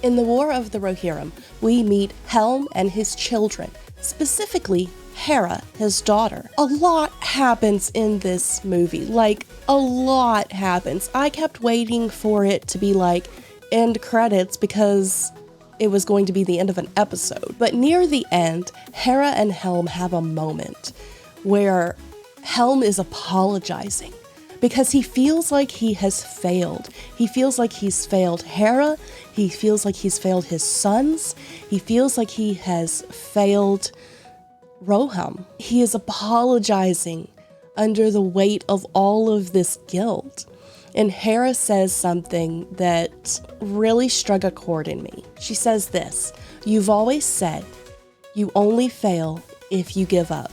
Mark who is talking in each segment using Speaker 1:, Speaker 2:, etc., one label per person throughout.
Speaker 1: In the War of the Rohirrim, we meet Helm and his children, specifically Hera, his daughter. A lot happens in this movie, like a lot happens. I kept waiting for it to be like end credits because it was going to be the end of an episode. But near the end, Hera and Helm have a moment where Helm is apologizing because he feels like he has failed. He feels like he's failed Hera. He feels like he's failed his sons. He feels like he has failed Rohirrim. He is apologizing under the weight of all of this guilt. And Hera says something that really struck a chord in me. She says this: "You've always said you only fail if you give up."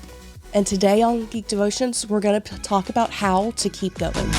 Speaker 1: And today on Geek Devotions, we're going to talk about how to keep going.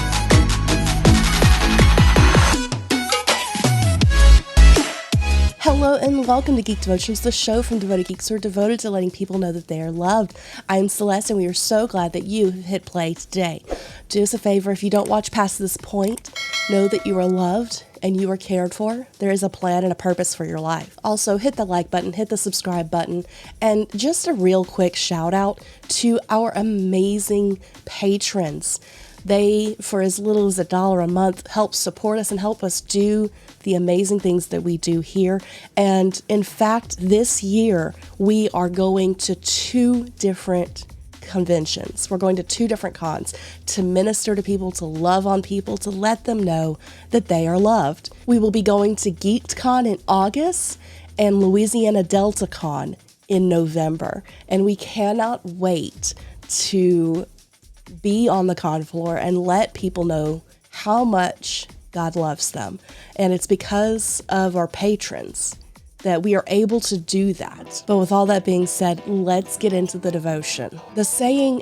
Speaker 1: Hello and welcome to Geek Devotions, the show from devoted geeks who are devoted to letting people know that they are loved. I'm Celeste and we are so glad that you hit play today. Do us a favor, if you don't watch past this point, know that you are loved and you are cared for. There is a plan and a purpose for your life. Also, hit the like button, hit the subscribe button, and just a real quick shout out to our amazing patrons. They, for as little as $1 a month, help support us and help us do the amazing things that we do here. And in fact, this year, we are going to 2 different conventions. We're going to 2 different cons to minister to people, to love on people, to let them know that they are loved. We will be going to GeekCon in August and Louisiana Delta Con in November. And we cannot wait to be on the con floor and let people know how much God loves them. And it's because of our patrons that we are able to do that. But with all that being said, let's get into the devotion. The saying,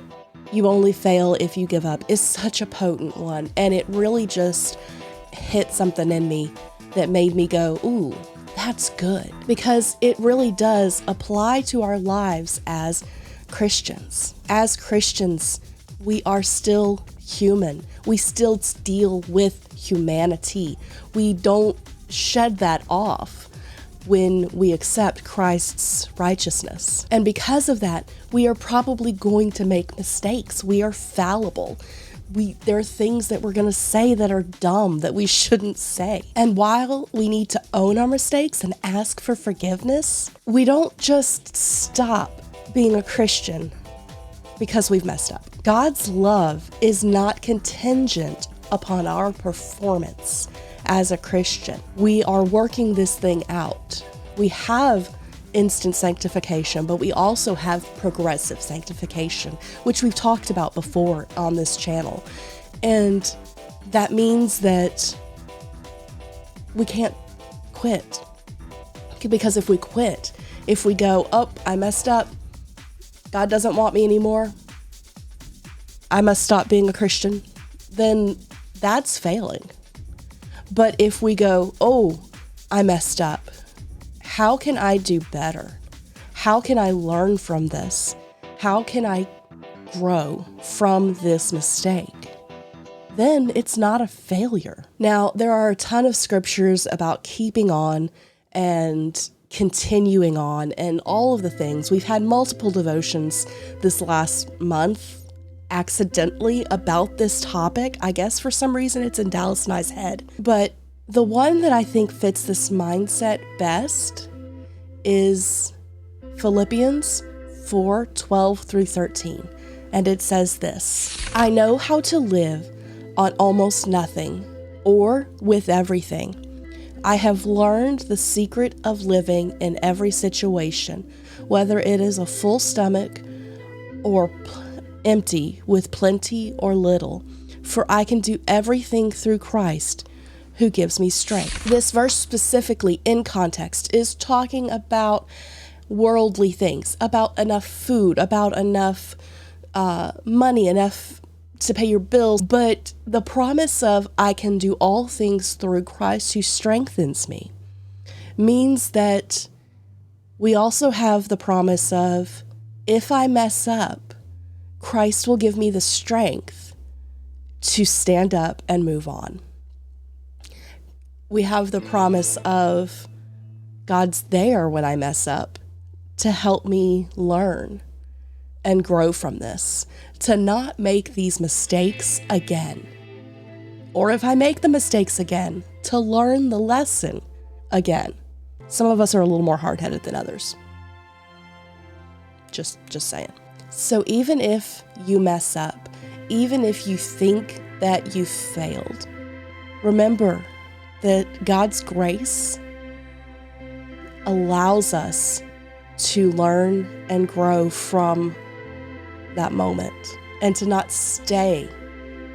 Speaker 1: "You only fail if you give up," is such a potent one. And it really just hit something in me that made me go, ooh, that's good. Because it really does apply to our lives as Christians. As Christians, we are still human. We still deal with humanity. We don't shed that off when we accept Christ's righteousness. And because of that, we are probably going to make mistakes. We are fallible. There are things that we're going to say that are dumb that we shouldn't say. And while we need to own our mistakes and ask for forgiveness, we don't just stop being a Christian because we've messed up. God's love is not contingent upon our performance as a Christian. We are working this thing out. We have instant sanctification, but we also have progressive sanctification, which we've talked about before on this channel. And that means that we can't quit. Because if we quit, if we go, oh, I messed up, God doesn't want me anymore, I must stop being a Christian, then that's failing. But if we go, oh, I messed up, how can I do better? How can I learn from this? How can I grow from this mistake? Then it's not a failure. Now, there are a ton of scriptures about keeping on and continuing on and all of the things. We've had multiple devotions this last month accidentally about this topic. I guess for some reason it's in Dallas and I's head. But the one that I think fits this mindset best is Philippians 4:12 through 13. And it says this: "I know how to live on almost nothing or with everything. I have learned the secret of living in every situation, whether it is a full stomach or empty, with plenty or little, for I can do everything through Christ who gives me strength." This verse specifically in context is talking about worldly things, about enough food, about enough money, enough to pay your bills, but the promise of I can do all things through Christ who strengthens me means that we also have the promise of if I mess up, Christ will give me the strength to stand up and move on. We have the promise of God's there when I mess up to help me learn and grow from this, to not make these mistakes again. Or if I make the mistakes again, to learn the lesson again. Some of us are a little more hard-headed than others. Just saying. So even if you mess up, even if you think that you failed, remember that God's grace allows us to learn and grow from that moment and to not stay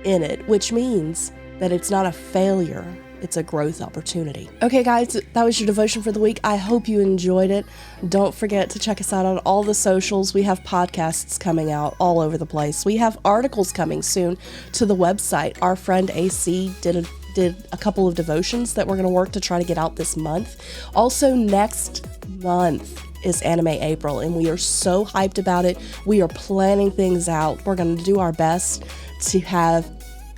Speaker 1: in it, which means that it's not a failure, it's a growth opportunity. Okay guys, that was your devotion for the week. I hope you enjoyed it. Don't forget to check us out on all the socials. We have podcasts coming out all over the place. We have articles coming soon to the website. Our friend AC did a couple of devotions that we're going to work to try to get out this month. Also, next month is Anime April, and we are so hyped about it. We are planning things out. We're going to do our best to have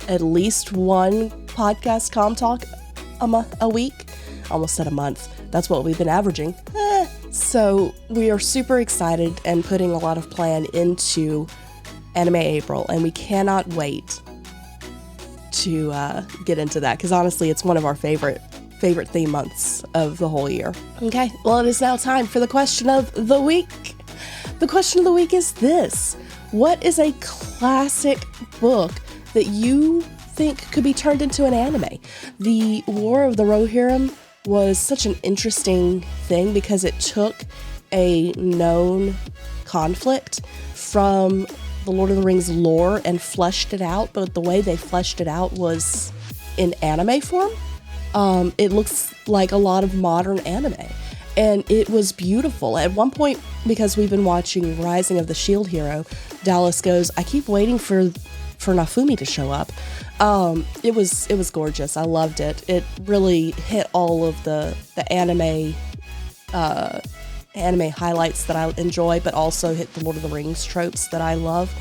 Speaker 1: at least one podcast Comm Talk a week. Almost said a month. That's what we've been averaging. So we are super excited and putting a lot of plan into Anime April, and we cannot wait to get into that, because honestly, it's one of our favorite theme months of the whole year. Okay, well, it is now time for the question of the week. The question of the week is this: what is a classic book that you think could be turned into an anime? The War of the Rohirrim was such an interesting thing because it took a known conflict from the Lord of the Rings lore and fleshed it out, but the way they fleshed it out was in anime form. It looks like a lot of modern anime, and it was beautiful. At one point, because we've been watching Rising of the Shield Hero, Dallas goes, I keep waiting for Nafumi to show up. It was gorgeous. I loved it. It really hit all of the anime highlights that I enjoy, but also hit the Lord of the Rings tropes that I love.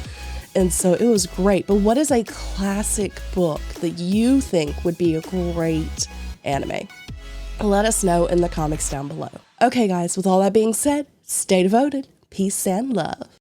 Speaker 1: And so it was great. But what is a classic book that you think would be a great anime? Let us know in the comics down below. Okay guys, with all that being said, stay devoted. Peace and love.